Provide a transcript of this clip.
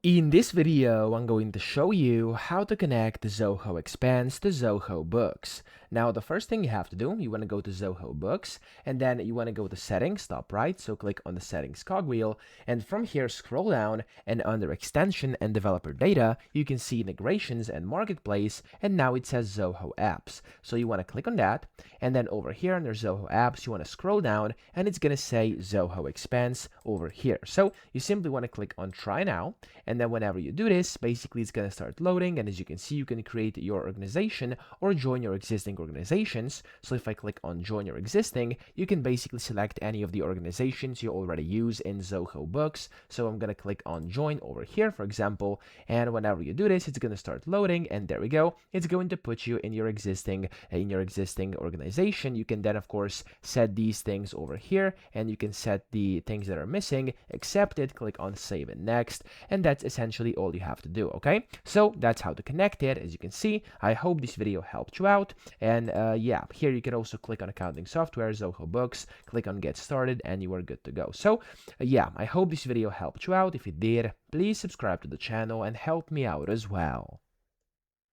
In this video, I'm going to show you how to connect the Zoho Expense to Zoho Books. Now, the first thing you have to do, you want to go to Zoho Books, and then you want to go to Settings, top right, so click on the Settings cogwheel, and from here, scroll down, and under Extension and Developer Data, you can see Integrations and Marketplace, and now it says Zoho Apps. So you want to click on that, and then over here under Zoho Apps, you want to scroll down, and it's going to say Zoho Expense over here. So you simply want to click on Try Now, and then whenever you do this, basically it's going to start loading, and as you can see, you can create your organization or join your existing organizations. So if I click on join your existing, you can basically select any of the organizations you already use in Zoho Books. So I'm going to click on join over here, for example, and whenever you do this, it's going to start loading, and there we go. It's going to put you in your existing organization. You can then of course set these things over here, and you can set the things that are missing, accept it, click on save and next, and that's essentially all you have to do. Okay, so that's how to connect it. As you can see, I hope this video helped you out, and yeah, here you can also click on accounting software, Zoho Books, click on get started, and you are good to go. So yeah, I hope this video helped you out. If it did, please subscribe to the channel and help me out as well.